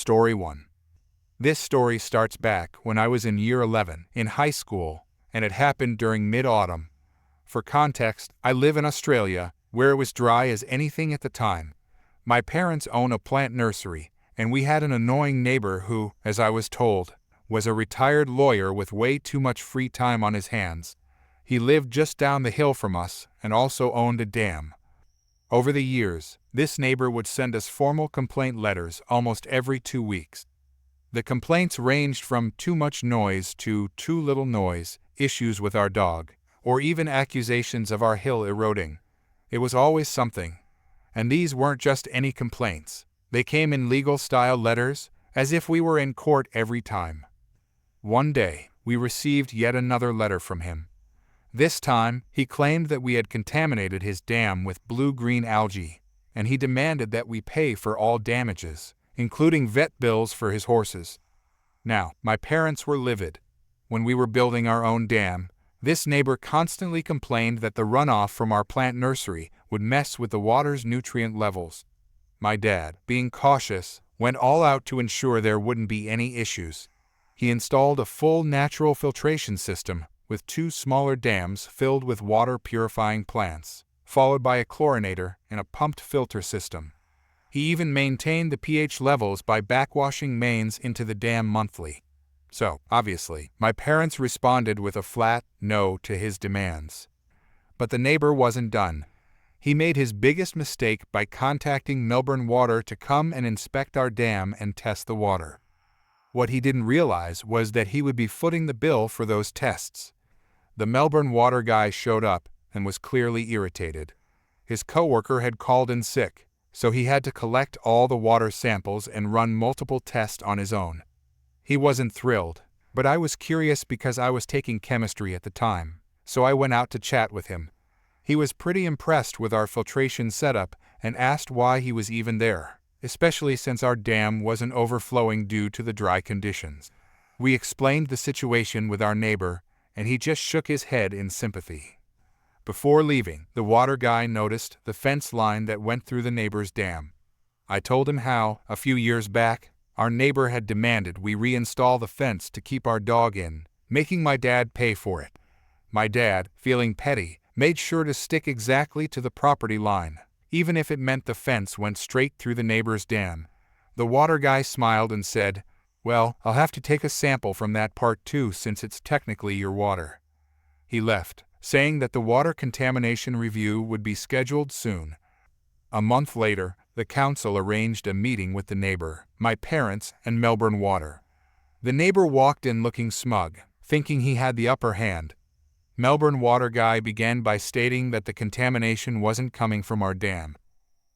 Story 1. This story starts back when I was in year 11 in high school, and it happened during mid-autumn. For context, I live in Australia, where it was dry as anything at the time. My parents own a plant nursery, and we had an annoying neighbor who, as I was told, was a retired lawyer with way too much free time on his hands. He lived just down the hill from us and also owned a dam. Over the years, this neighbor would send us formal complaint letters almost every 2 weeks. The complaints ranged from too much noise to too little noise, issues with our dog, or even accusations of our hill eroding. It was always something. And these weren't just any complaints. They came in legal-style letters, as if we were in court every time. One day, we received yet another letter from him. This time, he claimed that we had contaminated his dam with blue-green algae, and he demanded that we pay for all damages, including vet bills for his horses. Now, my parents were livid. When we were building our own dam, this neighbor constantly complained that the runoff from our plant nursery would mess with the water's nutrient levels. My dad, being cautious, went all out to ensure there wouldn't be any issues. He installed a full natural filtration system with 2 smaller dams filled with water-purifying plants, followed by a chlorinator and a pumped filter system. He even maintained the pH levels by backwashing mains into the dam monthly. So, obviously, my parents responded with a flat no to his demands. But the neighbor wasn't done. He made his biggest mistake by contacting Melbourne Water to come and inspect our dam and test the water. What he didn't realize was that he would be footing the bill for those tests. The Melbourne Water guy showed up and was clearly irritated. His coworker had called in sick, so he had to collect all the water samples and run multiple tests on his own. He wasn't thrilled, but I was curious because I was taking chemistry at the time, so I went out to chat with him. He was pretty impressed with our filtration setup and asked why he was even there, especially since our dam wasn't overflowing due to the dry conditions. We explained the situation with our neighbor, and he just shook his head in sympathy. Before leaving, the water guy noticed the fence line that went through the neighbor's dam. I told him how, a few years back, our neighbor had demanded we reinstall the fence to keep our dog in, making my dad pay for it. My dad, feeling petty, made sure to stick exactly to the property line, even if it meant the fence went straight through the neighbor's dam. The water guy smiled and said, "Well, I'll have to take a sample from that part too since it's technically your water." He left, saying that the water contamination review would be scheduled soon. A month later, the council arranged a meeting with the neighbor, my parents, and Melbourne Water. The neighbor walked in looking smug, thinking he had the upper hand. Melbourne Water guy began by stating that the contamination wasn't coming from our dam.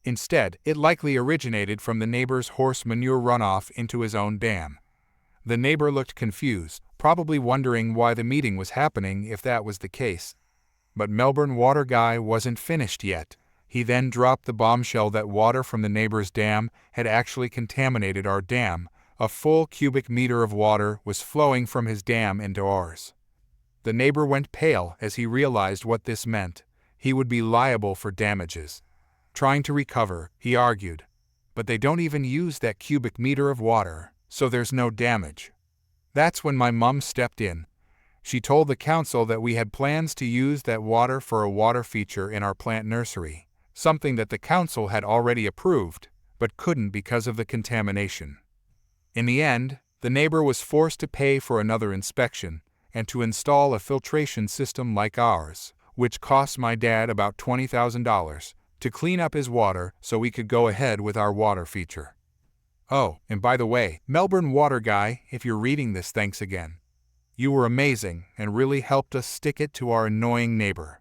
Instead, it likely originated from the neighbor's horse manure runoff into his own dam. The neighbor looked confused, probably wondering why the meeting was happening if that was the case. But Melbourne Water guy wasn't finished yet. He then dropped the bombshell that water from the neighbor's dam had actually contaminated our dam. A full cubic meter of water was flowing from his dam into ours. The neighbor went pale as he realized what this meant. He would be liable for damages. Trying to recover, he argued, but they don't even use that cubic meter of water, so there's no damage. That's when my mom stepped in. She told the council that we had plans to use that water for a water feature in our plant nursery, something that the council had already approved, but couldn't because of the contamination. In the end, the neighbor was forced to pay for another inspection and to install a filtration system like ours, which cost my dad about $20,000 to clean up his water so we could go ahead with our water feature. Oh, and by the way, Melbourne Water guy, if you're reading this, thanks again. You were amazing and really helped us stick it to our annoying neighbor.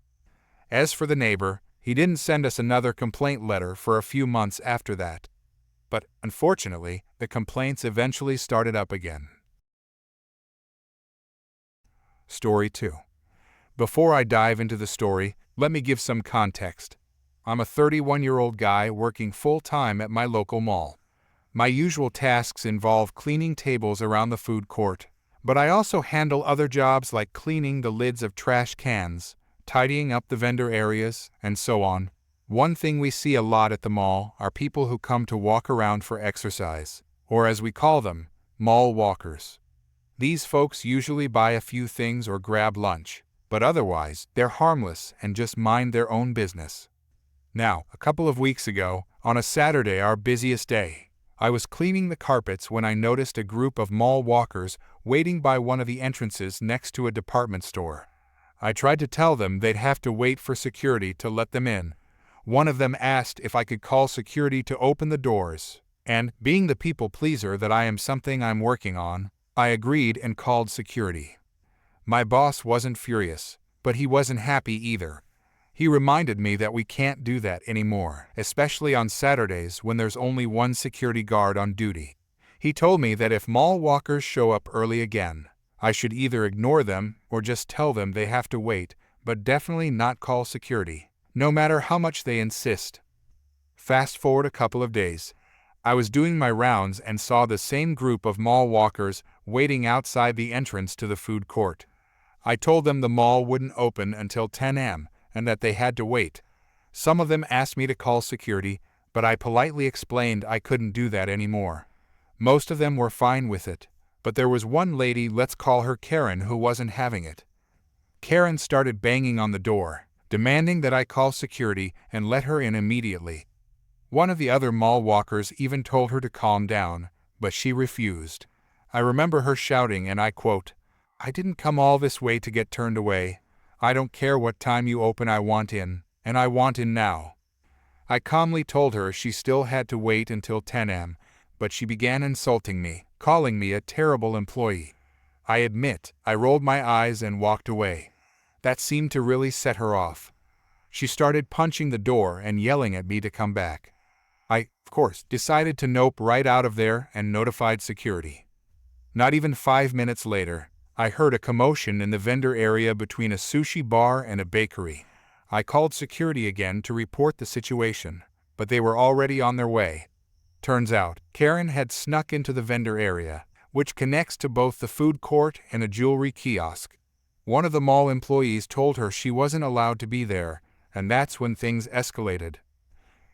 As for the neighbor, he didn't send us another complaint letter for a few months after that. But, unfortunately, the complaints eventually started up again. Story 2. Before I dive into the story, let me give some context. I'm a 31-year-old guy working full-time at my local mall. My usual tasks involve cleaning tables around the food court, but I also handle other jobs like cleaning the lids of trash cans, tidying up the vendor areas, and so on. One thing we see a lot at the mall are people who come to walk around for exercise, or as we call them, mall walkers. These folks usually buy a few things or grab lunch, but otherwise, they're harmless and just mind their own business. Now, a couple of weeks ago, on a Saturday, our busiest day, I was cleaning the carpets when I noticed a group of mall walkers waiting by one of the entrances next to a department store. I tried to tell them they'd have to wait for security to let them in. One of them asked if I could call security to open the doors, and, being the people pleaser that I am, something I'm working on, I agreed and called security. My boss wasn't furious, but he wasn't happy either. He reminded me that we can't do that anymore, especially on Saturdays when there's only one security guard on duty. He told me that if mall walkers show up early again, I should either ignore them or just tell them they have to wait, but definitely not call security, no matter how much they insist. Fast forward a couple of days. I was doing my rounds and saw the same group of mall walkers waiting outside the entrance to the food court. I told them the mall wouldn't open until 10 a.m. and that they had to wait. Some of them asked me to call security, but I politely explained I couldn't do that anymore. Most of them were fine with it, but there was one lady, let's call her Karen, who wasn't having it. Karen started banging on the door, demanding that I call security and let her in immediately. One of the other mall walkers even told her to calm down, but she refused. I remember her shouting, and I quote, "I didn't come all this way to get turned away. I don't care what time you open, I want in, and I want in now." I calmly told her she still had to wait until 10 a.m., but she began insulting me, calling me a terrible employee. I admit, I rolled my eyes and walked away. That seemed to really set her off. She started punching the door and yelling at me to come back. I, of course, decided to nope right out of there and notified security. Not even 5 minutes later, I heard a commotion in the vendor area between a sushi bar and a bakery. I called security again to report the situation, but they were already on their way. Turns out, Karen had snuck into the vendor area, which connects to both the food court and a jewelry kiosk. One of the mall employees told her she wasn't allowed to be there, and that's when things escalated.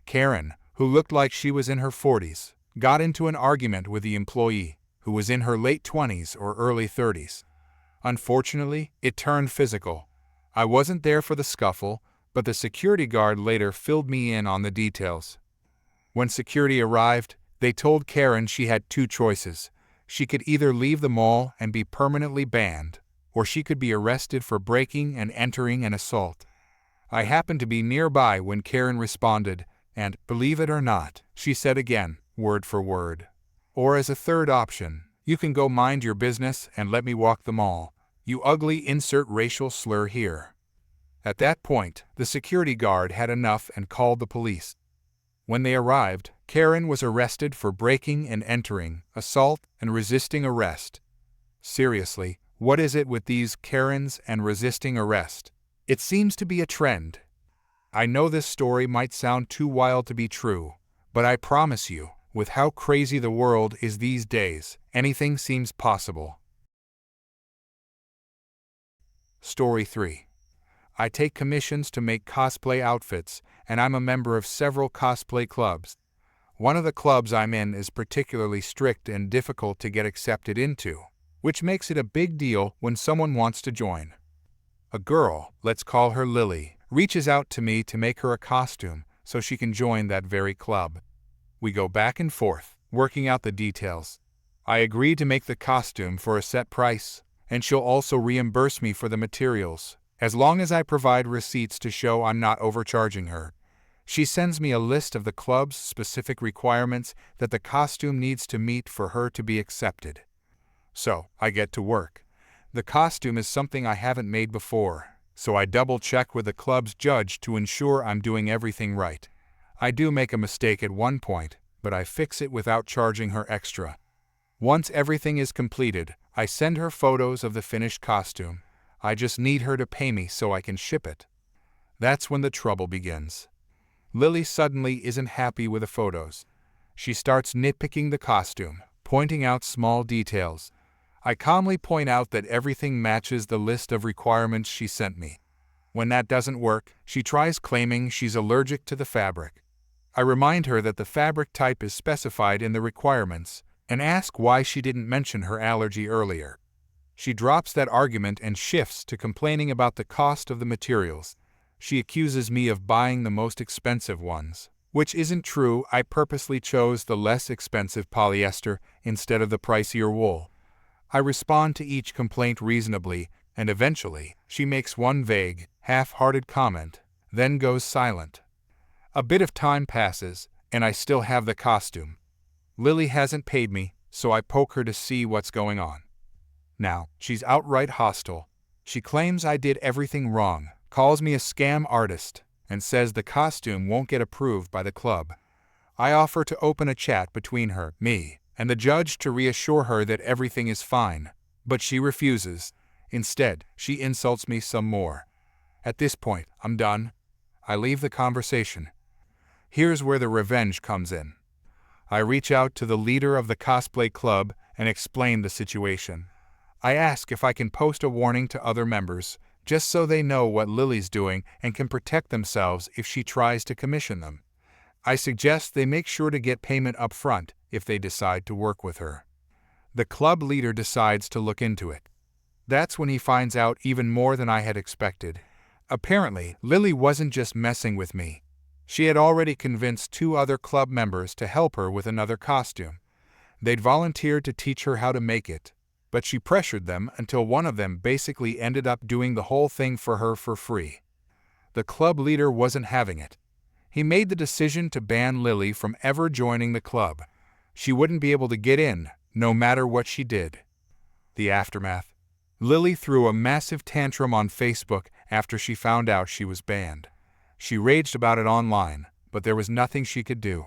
Karen, who looked like she was in her 40s, got into an argument with the employee, who was in her late 20s or early 30s. Unfortunately, it turned physical. I wasn't there for the scuffle, but the security guard later filled me in on the details. When security arrived, they told Karen she had two choices. She could either leave the mall and be permanently banned, or she could be arrested for breaking and entering an assault. I happened to be nearby when Karen responded, and, believe it or not, she said again, word for word. Or as a third option, you can go mind your business and let me walk the mall. You ugly, insert racial slur here. At that point, the security guard had enough and called the police. When they arrived, Karen was arrested for breaking and entering, assault, and resisting arrest. Seriously, what is it with these Karens and resisting arrest? It seems to be a trend. I know this story might sound too wild to be true, but I promise you, with how crazy the world is these days, anything seems possible. Story 3. I take commissions to make cosplay outfits, and I'm a member of several cosplay clubs. One of the clubs I'm in is particularly strict and difficult to get accepted into, which makes it a big deal when someone wants to join. A girl, let's call her Lily, reaches out to me to make her a costume so she can join that very club. We go back and forth, working out the details. I agree to make the costume for a set price, and she'll also reimburse me for the materials, as long as I provide receipts to show I'm not overcharging her. She sends me a list of the club's specific requirements that the costume needs to meet for her to be accepted. So, I get to work. The costume is something I haven't made before, so I double-check with the club's judge to ensure I'm doing everything right. I do make a mistake at one point, but I fix it without charging her extra. Once everything is completed, I send her photos of the finished costume. I just need her to pay me so I can ship it. That's when the trouble begins. Lily suddenly isn't happy with the photos. She starts nitpicking the costume, pointing out small details. I calmly point out that everything matches the list of requirements she sent me. When that doesn't work, she tries claiming she's allergic to the fabric. I remind her that the fabric type is specified in the requirements, and ask why she didn't mention her allergy earlier. She drops that argument and shifts to complaining about the cost of the materials. She accuses me of buying the most expensive ones, which isn't true. I purposely chose the less expensive polyester instead of the pricier wool. I respond to each complaint reasonably, and eventually, she makes one vague, half-hearted comment, then goes silent. A bit of time passes, and I still have the costume. Lily hasn't paid me, so I poke her to see what's going on. Now, she's outright hostile. She claims I did everything wrong, calls me a scam artist, and says the costume won't get approved by the club. I offer to open a chat between her, me, and the judge to reassure her that everything is fine, but she refuses. Instead, she insults me some more. At this point, I'm done. I leave the conversation. Here's where the revenge comes in. I reach out to the leader of the cosplay club and explain the situation. I ask if I can post a warning to other members, just so they know what Lily's doing and can protect themselves if she tries to commission them. I suggest they make sure to get payment up front if they decide to work with her. The club leader decides to look into it. That's when he finds out even more than I had expected. Apparently, Lily wasn't just messing with me. She had already convinced 2 other club members to help her with another costume. They'd volunteered to teach her how to make it, but she pressured them until one of them basically ended up doing the whole thing for her for free. The club leader wasn't having it. He made the decision to ban Lily from ever joining the club. She wouldn't be able to get in, no matter what she did. The aftermath. Lily threw a massive tantrum on Facebook after she found out she was banned. She raged about it online, but there was nothing she could do.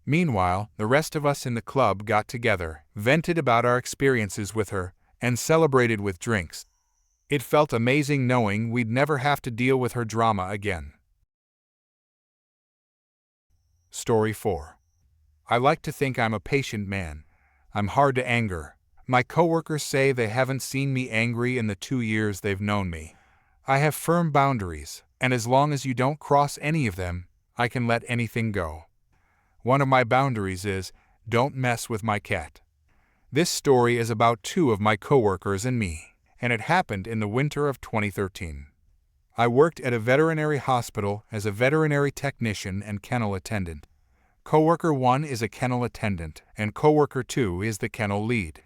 Meanwhile, the rest of us in the club got together, vented about our experiences with her, and celebrated with drinks. It felt amazing knowing we'd never have to deal with her drama again. Story 4. I like to think I'm a patient man. I'm hard to anger. My coworkers say they haven't seen me angry in the 2 years they've known me. I have firm boundaries, and as long as you don't cross any of them, I can let anything go. One of my boundaries is, don't mess with my cat. This story is about 2 of my coworkers and me, and it happened in the winter of 2013. I worked at a veterinary hospital as a veterinary technician and kennel attendant. Coworker 1 is a kennel attendant, and coworker 2 is the kennel lead.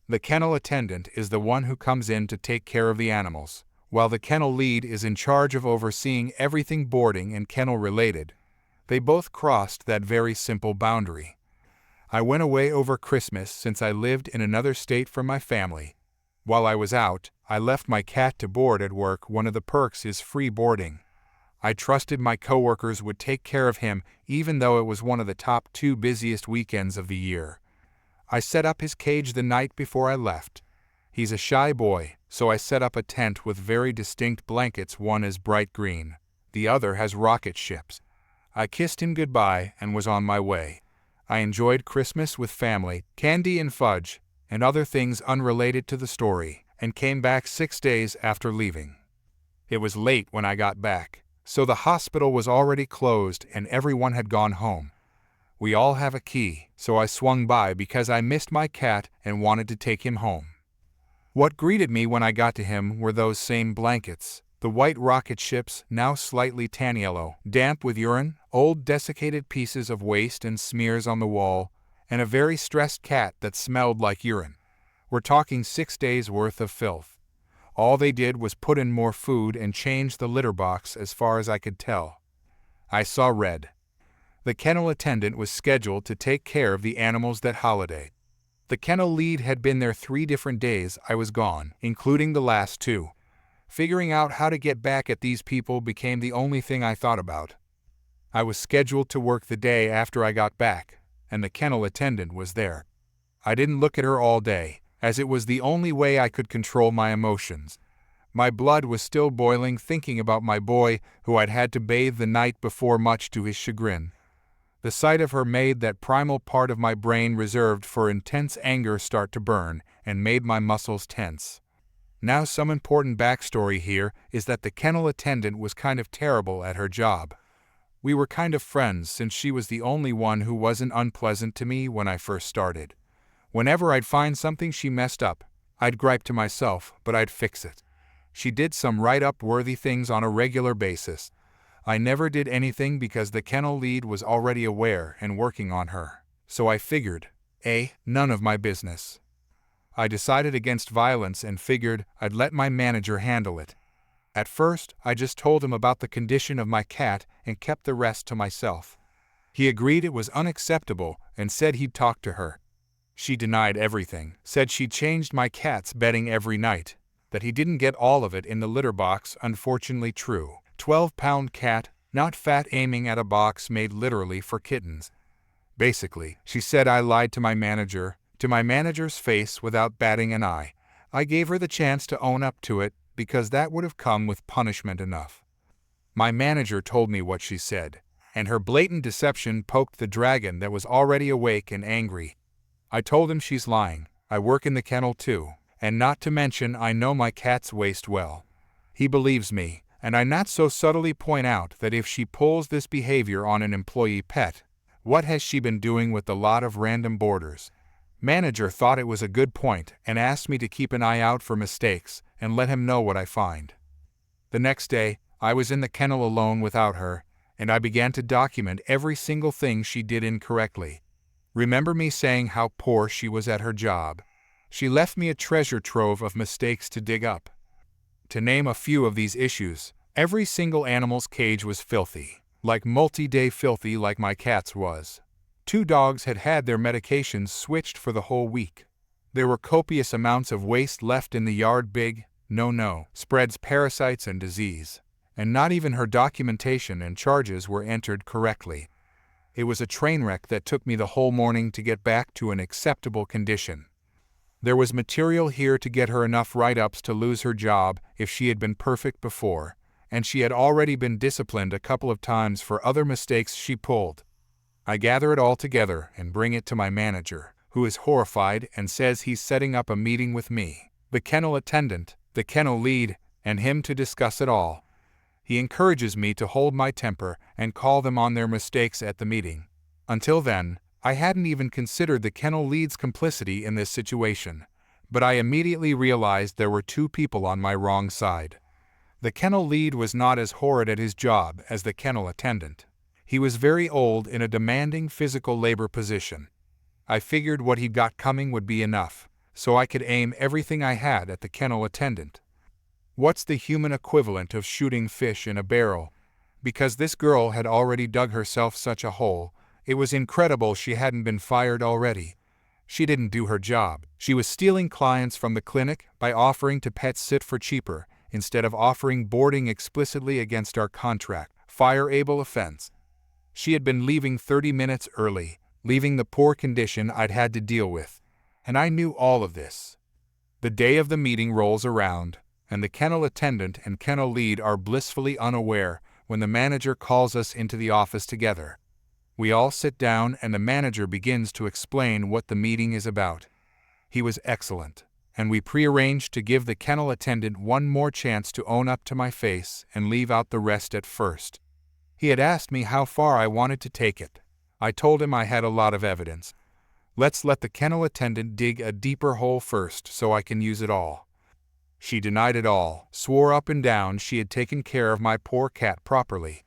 The kennel attendant is the one who comes in to take care of the animals, while the kennel lead is in charge of overseeing everything boarding and kennel related. They both crossed that very simple boundary. I went away over Christmas since I lived in another state from my family. While I was out, I left my cat to board at work. One of the perks is free boarding. I trusted my coworkers would take care of him even though it was one of the top 2 busiest weekends of the year. I set up his cage the night before I left. He's a shy boy, so I set up a tent with very distinct blankets. One is bright green, the other has rocket ships. I kissed him goodbye and was on my way. I enjoyed Christmas with family, candy and fudge, and other things unrelated to the story, and came back 6 days after leaving. It was late when I got back, so the hospital was already closed and everyone had gone home. We all have a key, so I swung by because I missed my cat and wanted to take him home. What greeted me when I got to him were those same blankets, the white rocket ships, now slightly tan yellow, damp with urine, old desiccated pieces of waste and smears on the wall, and a very stressed cat that smelled like urine. We're talking 6 days worth of filth. All they did was put in more food and change the litter box as far as I could tell. I saw red. The kennel attendant was scheduled to take care of the animals that holiday. The kennel lead had been there 3 different days I was gone, including the last 2. Figuring out how to get back at these people became the only thing I thought about. I was scheduled to work the day after I got back, and the kennel attendant was there. I didn't look at her all day, as it was the only way I could control my emotions. My blood was still boiling thinking about my boy who I'd had to bathe the night before, much to his chagrin. The sight of her made that primal part of my brain reserved for intense anger start to burn and made my muscles tense. Now, some important backstory here is that the kennel attendant was kind of terrible at her job. We were kind of friends since she was the only one who wasn't unpleasant to me when I first started. Whenever I'd find something she messed up, I'd gripe to myself, but I'd fix it. She did some write-up worthy things on a regular basis. I never did anything because the kennel lead was already aware and working on her. So I figured, none of my business. I decided against violence and figured I'd let my manager handle it. At first, I just told him about the condition of my cat and kept the rest to myself. He agreed it was unacceptable and said he'd talk to her. She denied everything, said she changed my cat's bedding every night, that he didn't get all of it in the litter box, unfortunately true. 12-pound cat, not fat, aiming at a box made literally for kittens. Basically, she said I lied to my manager's face without batting an eye. I gave her the chance to own up to it because that would have come with punishment enough. My manager told me what she said, and her blatant deception poked the dragon that was already awake and angry. I told him she's lying. I work in the kennel too, and not to mention I know my cat's waist well. He believes me, and I not so subtly point out that if she pulls this behavior on an employee pet, what has she been doing with a lot of random boarders? Manager thought it was a good point and asked me to keep an eye out for mistakes and let him know what I find. The next day, I was in the kennel alone without her, and I began to document every single thing she did incorrectly. Remember me saying how poor she was at her job? She left me a treasure trove of mistakes to dig up. To name a few of these issues, every single animal's cage was filthy, like multi-day filthy like my cat's was. 2 dogs had had their medications switched for the whole week. There were copious amounts of waste left in the yard. Big no spreads parasites and disease, and not even her documentation and charges were entered correctly. It was a train wreck that took me the whole morning to get back to an acceptable condition. There was material here to get her enough write-ups to lose her job if she had been perfect before, and she had already been disciplined a couple of times for other mistakes she pulled. I gather it all together and bring it to my manager, who is horrified and says he's setting up a meeting with me, the kennel attendant, the kennel lead, and him to discuss it all. He encourages me to hold my temper and call them on their mistakes at the meeting. Until then, I hadn't even considered the kennel lead's complicity in this situation, but I immediately realized there were 2 people on my wrong side. The kennel lead was not as horrid at his job as the kennel attendant. He was very old in a demanding physical labor position. I figured what he'd got coming would be enough, so I could aim everything I had at the kennel attendant. What's the human equivalent of shooting fish in a barrel? Because this girl had already dug herself such a hole, it was incredible she hadn't been fired already. She didn't do her job. She was stealing clients from the clinic by offering to pet sit for cheaper, instead of offering boarding explicitly against our contract, fireable offense. She had been leaving 30 minutes early, leaving the poor condition I'd had to deal with, and I knew all of this. The day of the meeting rolls around, and the kennel attendant and kennel lead are blissfully unaware when the manager calls us into the office together. We all sit down and the manager begins to explain what the meeting is about. He was excellent, and we prearranged to give the kennel attendant one more chance to own up to my face and leave out the rest at first. He had asked me how far I wanted to take it. I told him I had a lot of evidence. Let's let the kennel attendant dig a deeper hole first so I can use it all. She denied it all, swore up and down she had taken care of my poor cat properly.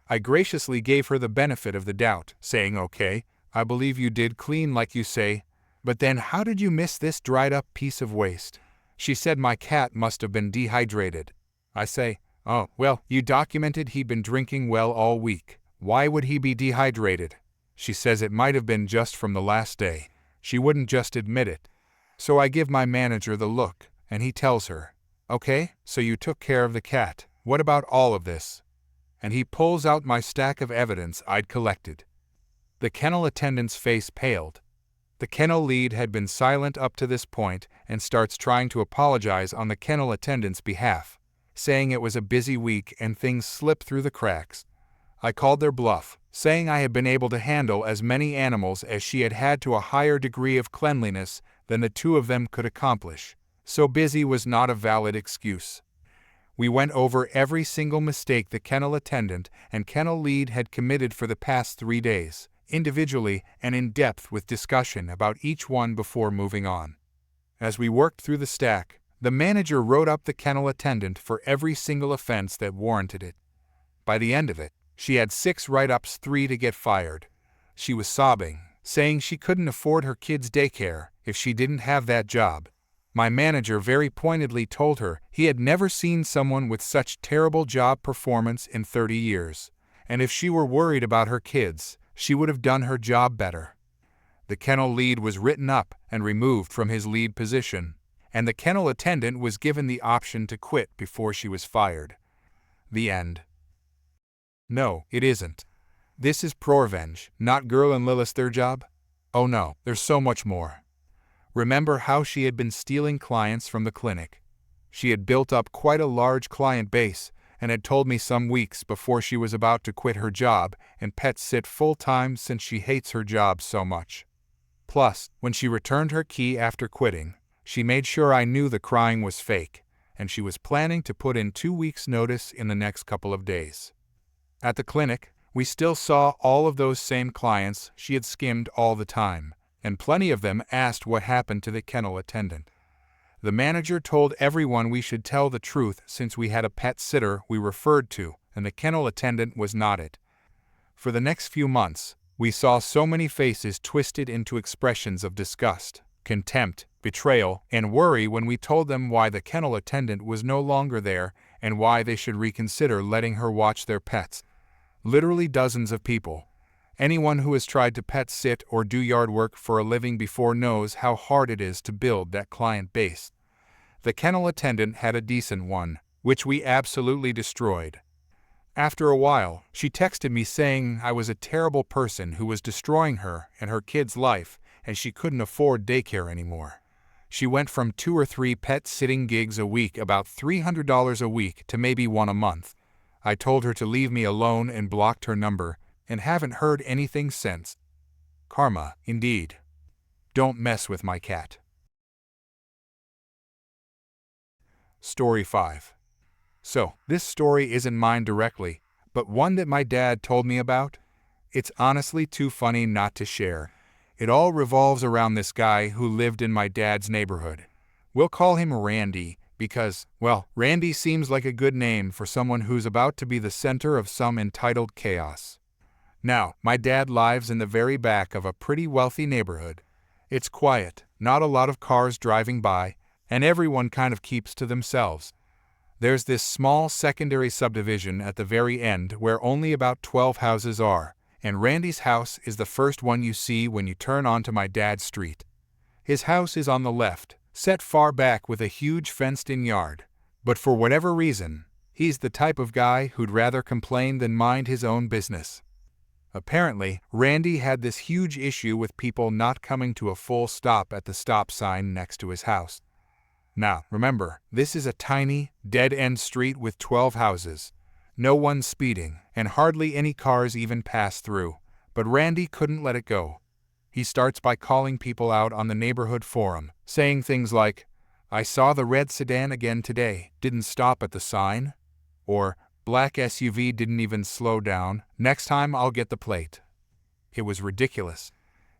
I graciously gave her the benefit of the doubt, saying, "Okay, I believe you did clean like you say, but then how did you miss this dried-up piece of waste?" She said my cat must have been dehydrated. I say, "Oh, well, you documented he'd been drinking well all week. Why would he be dehydrated?" She says it might have been just from the last day. She wouldn't just admit it. So I give my manager the look, and he tells her, "Okay, so you took care of the cat. What about all of this?" And he pulls out my stack of evidence I'd collected. The kennel attendant's face paled. The kennel lead had been silent up to this point and starts trying to apologize on the kennel attendant's behalf, saying it was a busy week and things slipped through the cracks. I called their bluff, saying I had been able to handle as many animals as she had had to a higher degree of cleanliness than the 2 of them could accomplish, so busy was not a valid excuse. We went over every single mistake the kennel attendant and kennel lead had committed for the past 3 days, individually and in depth with discussion about each one before moving on. As we worked through the stack, the manager wrote up the kennel attendant for every single offense that warranted it. By the end of it, she had 6 write-ups, 3 to get fired. She was sobbing, saying she couldn't afford her kids' daycare if she didn't have that job. My manager very pointedly told her he had never seen someone with such terrible job performance in 30 years, and if she were worried about her kids, she would have done her job better. The kennel lead was written up and removed from his lead position, and the kennel attendant was given the option to quit before she was fired. The end. No, it isn't. This is Pro-Revenge, not Girl and Lilith their job? Oh no, there's so much more. Remember how she had been stealing clients from the clinic. She had built up quite a large client base and had told me some weeks before she was about to quit her job and pet sit full-time since she hates her job so much. Plus, when she returned her key after quitting, she made sure I knew the crying was fake, and she was planning to put in 2 weeks' notice in the next couple of days. At the clinic, we still saw all of those same clients she had skimmed all the time, and plenty of them asked what happened to the kennel attendant. The manager told everyone we should tell the truth since we had a pet sitter we referred to, and the kennel attendant was not it. For the next few months, we saw so many faces twisted into expressions of disgust, contempt, betrayal, and worry when we told them why the kennel attendant was no longer there and why they should reconsider letting her watch their pets. Literally dozens of people. Anyone who has tried to pet sit or do yard work for a living before knows how hard it is to build that client base. The kennel attendant had a decent one, which we absolutely destroyed. After a while, she texted me saying I was a terrible person who was destroying her and her kid's life, and she couldn't afford daycare anymore. She went from 2 or 3 pet sitting gigs a week, about $300 a week, to maybe 1 a month. I told her to leave me alone and blocked her number, and haven't heard anything since. Karma, indeed. Don't mess with my cat. Story 5. So, this story isn't mine directly, but one that my dad told me about. It's honestly too funny not to share. It all revolves around this guy who lived in my dad's neighborhood. We'll call him Randy because, well, Randy seems like a good name for someone who's about to be the center of some entitled chaos. Now, my dad lives in the very back of a pretty wealthy neighborhood. It's quiet, not a lot of cars driving by, and everyone kind of keeps to themselves. There's this small secondary subdivision at the very end where only about 12 houses are, and Randy's house is the first one you see when you turn onto my dad's street. His house is on the left, set far back with a huge fenced-in yard, but for whatever reason, he's the type of guy who'd rather complain than mind his own business. Apparently, Randy had this huge issue with people not coming to a full stop at the stop sign next to his house. Now, remember, this is a tiny, dead-end street with 12 houses. No one speeding, and hardly any cars even pass through, but Randy couldn't let it go. He starts by calling people out on the neighborhood forum, saying things like, "I saw the red sedan again today, didn't stop at the sign," or "Black SUV didn't even slow down, next time I'll get the plate." It was ridiculous.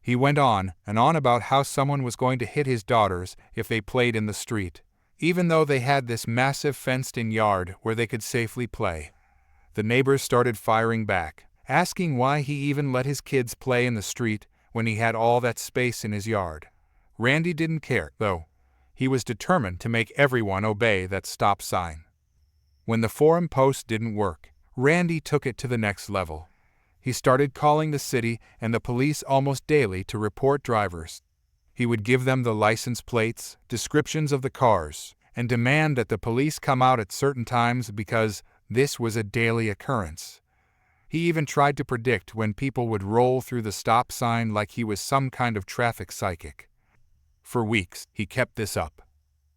He went on and on about how someone was going to hit his daughters if they played in the street, even though they had this massive fenced-in yard where they could safely play. The neighbors started firing back, asking why he even let his kids play in the street when he had all that space in his yard. Randy didn't care, though. He was determined to make everyone obey that stop sign. When the forum post didn't work, Randy took it to the next level. He started calling the city and the police almost daily to report drivers. He would give them the license plates, descriptions of the cars, and demand that the police come out at certain times because this was a daily occurrence. He even tried to predict when people would roll through the stop sign like he was some kind of traffic psychic. For weeks, he kept this up.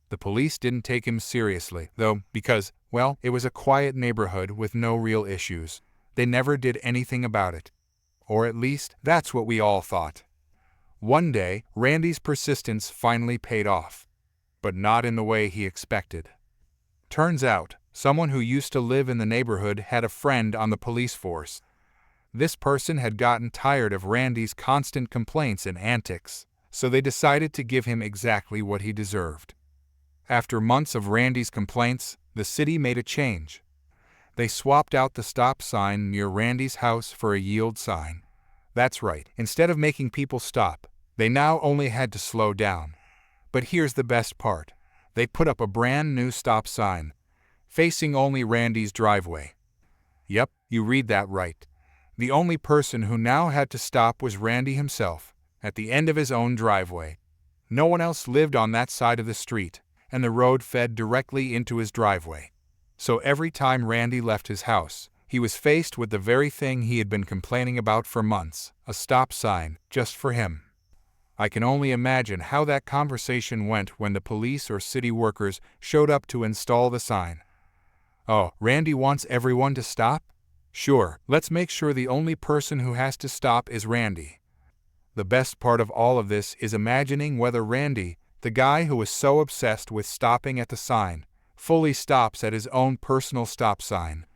The police didn't take him seriously, though, because, well, it was a quiet neighborhood with no real issues. They never did anything about it. Or at least, that's what we all thought. One day, Randy's persistence finally paid off. But not in the way he expected. Turns out, someone who used to live in the neighborhood had a friend on the police force. This person had gotten tired of Randy's constant complaints and antics, so they decided to give him exactly what he deserved. After months of Randy's complaints, the city made a change. They swapped out the stop sign near Randy's house for a yield sign. That's right, instead of making people stop, they now only had to slow down. But here's the best part. They put up a brand new stop sign, facing only Randy's driveway. Yep, you read that right. The only person who now had to stop was Randy himself, at the end of his own driveway. No one else lived on that side of the street, and the road fed directly into his driveway. So every time Randy left his house, he was faced with the very thing he had been complaining about for months, a stop sign, just for him. I can only imagine how that conversation went when the police or city workers showed up to install the sign. Oh, Randy wants everyone to stop? Sure, let's make sure the only person who has to stop is Randy. The best part of all of this is imagining whether Randy, the guy who was so obsessed with stopping at the sign, fully stops at his own personal stop sign.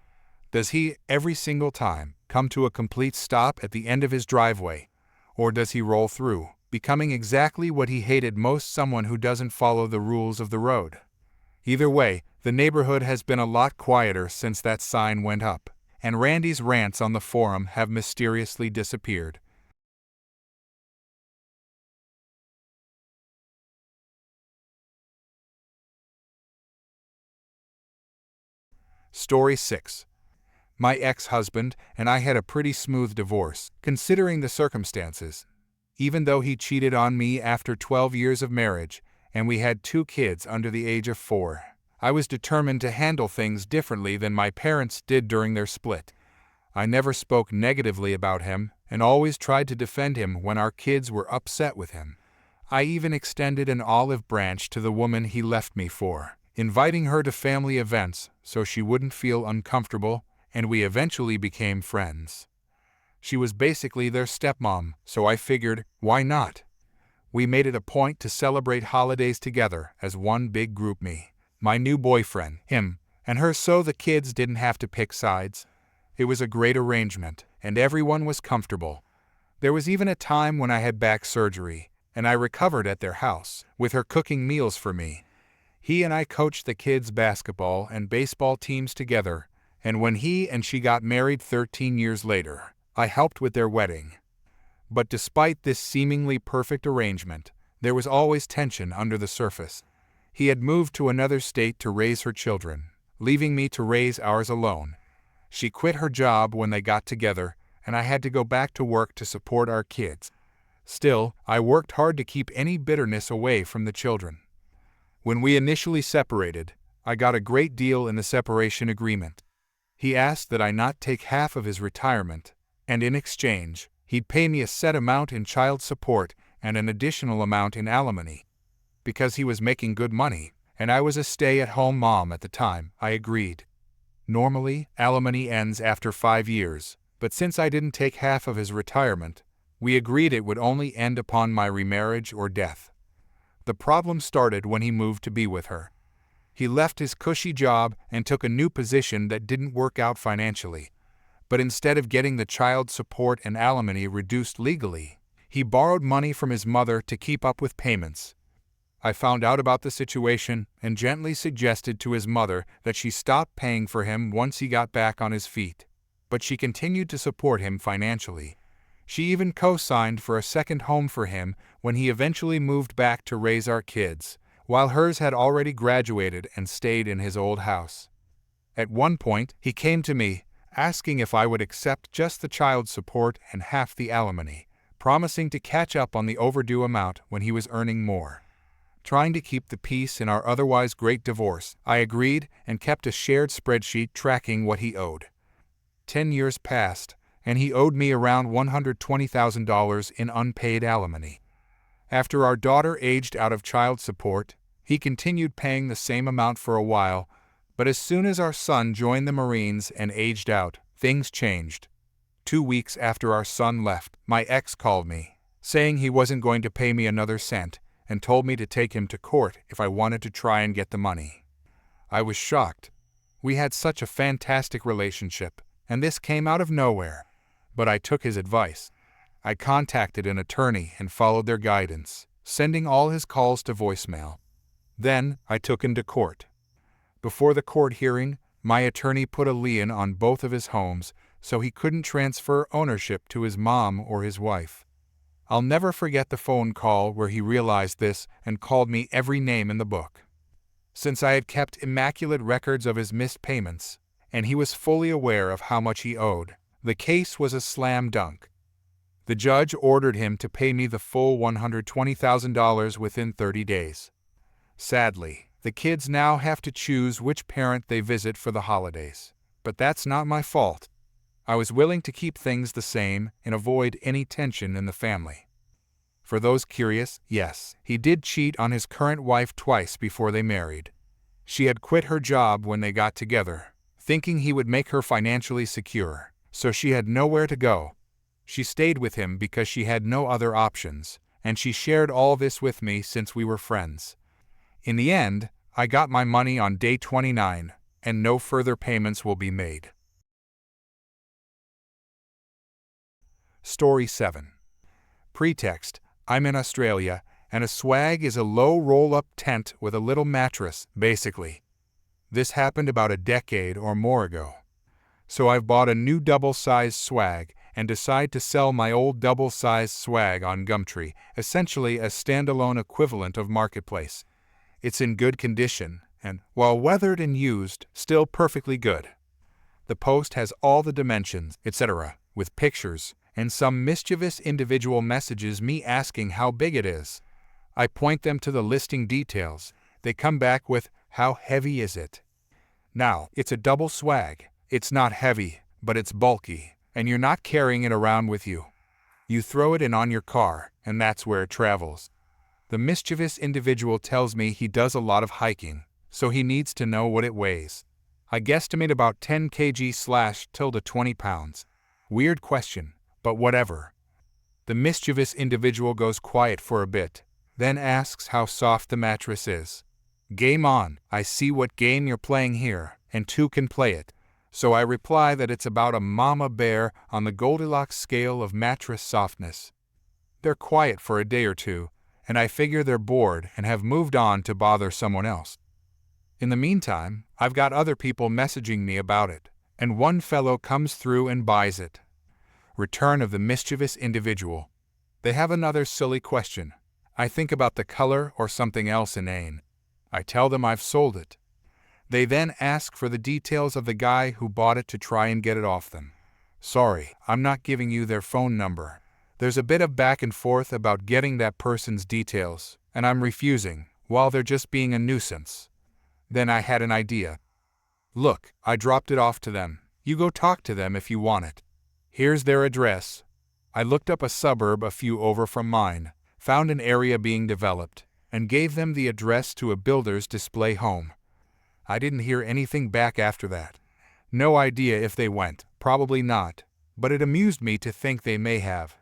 Does he, every single time, come to a complete stop at the end of his driveway? Or does he roll through, becoming exactly what he hated most, someone who doesn't follow the rules of the road? Either way, the neighborhood has been a lot quieter since that sign went up, and Randy's rants on the forum have mysteriously disappeared. Story 6. My ex-husband and I had a pretty smooth divorce, considering the circumstances. Even though he cheated on me after 12 years of marriage, and we had 2 kids under the age of 4, I was determined to handle things differently than my parents did during their split. I never spoke negatively about him, and always tried to defend him when our kids were upset with him. I even extended an olive branch to the woman he left me for, inviting her to family events so she wouldn't feel uncomfortable, and we eventually became friends. She was basically their stepmom, so I figured, why not? We made it a point to celebrate holidays together as one big group, me, my new boyfriend, him, and her, so the kids didn't have to pick sides. It was a great arrangement, and everyone was comfortable. There was even a time when I had back surgery, and I recovered at their house, with her cooking meals for me. He and I coached the kids' basketball and baseball teams together, and when he and she got married 13 years later, I helped with their wedding. But despite this seemingly perfect arrangement, there was always tension under the surface. He had moved to another state to raise her children, leaving me to raise ours alone. She quit her job when they got together, and I had to go back to work to support our kids. Still, I worked hard to keep any bitterness away from the children. When we initially separated, I got a great deal in the separation agreement. He asked that I not take half of his retirement, and in exchange, he'd pay me a set amount in child support and an additional amount in alimony. Because he was making good money, and I was a stay-at-home mom at the time, I agreed. Normally, alimony ends after 5 years, but since I didn't take half of his retirement, we agreed it would only end upon my remarriage or death. The problem started when he moved to be with her. He left his cushy job and took a new position that didn't work out financially. But instead of getting the child support and alimony reduced legally, he borrowed money from his mother to keep up with payments. I found out about the situation and gently suggested to his mother that she stop paying for him once he got back on his feet. But she continued to support him financially. She even co-signed for a second home for him when he eventually moved back to raise our kids, while hers had already graduated and stayed in his old house. At one point, he came to me, asking if I would accept just the child support and half the alimony, promising to catch up on the overdue amount when he was earning more. Trying to keep the peace in our otherwise great divorce, I agreed and kept a shared spreadsheet tracking what he owed. 10 years passed, and he owed me around $120,000 in unpaid alimony. After our daughter aged out of child support, he continued paying the same amount for a while, but as soon as our son joined the Marines and aged out, things changed. 2 weeks after our son left, my ex called me, saying he wasn't going to pay me another cent, and told me to take him to court if I wanted to try and get the money. I was shocked. We had such a fantastic relationship, and this came out of nowhere. but I took his advice. I contacted an attorney and followed their guidance, sending all his calls to voicemail. Then, I took him to court. Before the court hearing, my attorney put a lien on both of his homes, so he couldn't transfer ownership to his mom or his wife. I'll never forget the phone call where he realized this and called me every name in the book. Since I had kept immaculate records of his missed payments, and he was fully aware of how much he owed, the case was a slam dunk. The judge ordered him to pay me the full $120,000 within 30 days. Sadly, the kids now have to choose which parent they visit for the holidays. But that's not my fault. I was willing to keep things the same and avoid any tension in the family. For those curious, yes, he did cheat on his current wife twice before they married. She had quit her job when they got together, thinking he would make her financially secure, so she had nowhere to go. She stayed with him because she had no other options, and she shared all this with me since we were friends. In the end, I got my money on day 29, and no further payments will be made. Story 7. Pretext: I'm in Australia, and a swag is a low roll-up tent with a little mattress, basically. This happened about a decade or more ago. So I've bought a new double-sized swag and decide to sell my old double-sized swag on Gumtree, essentially a standalone equivalent of Marketplace. It's in good condition, and, while weathered and used, still perfectly good. The post has all the dimensions, etc., with pictures, and some mischievous individual messages me asking how big it is. I point them to the listing details. They come back with, "How heavy is it?" Now, it's a double swag. It's not heavy, but it's bulky, and you're not carrying it around with you. You throw it in on your car, and that's where it travels. The mischievous individual tells me he does a lot of hiking, so he needs to know what it weighs. I guesstimate about 10 kg/20 pounds. Weird question, but whatever. The mischievous individual goes quiet for a bit, then asks how soft the mattress is. Game on, I see what game you're playing here, and two can play it. So I reply that it's about a mama bear on the Goldilocks scale of mattress softness. They're quiet for a day or two, and I figure they're bored and have moved on to bother someone else. In the meantime, I've got other people messaging me about it, and one fellow comes through and buys it. Return of the mischievous individual. They have another silly question. I think about the color or something else inane. I tell them I've sold it. They then ask for the details of the guy who bought it to try and get it off them. Sorry, I'm not giving you their phone number. There's a bit of back and forth about getting that person's details, and I'm refusing, while they're just being a nuisance. Then I had an idea. Look, I dropped it off to them. You go talk to them if you want it. Here's their address. I looked up a suburb a few over from mine, found an area being developed, and gave them the address to a builder's display home. I didn't hear anything back after that. No idea if they went, probably not, but it amused me to think they may have.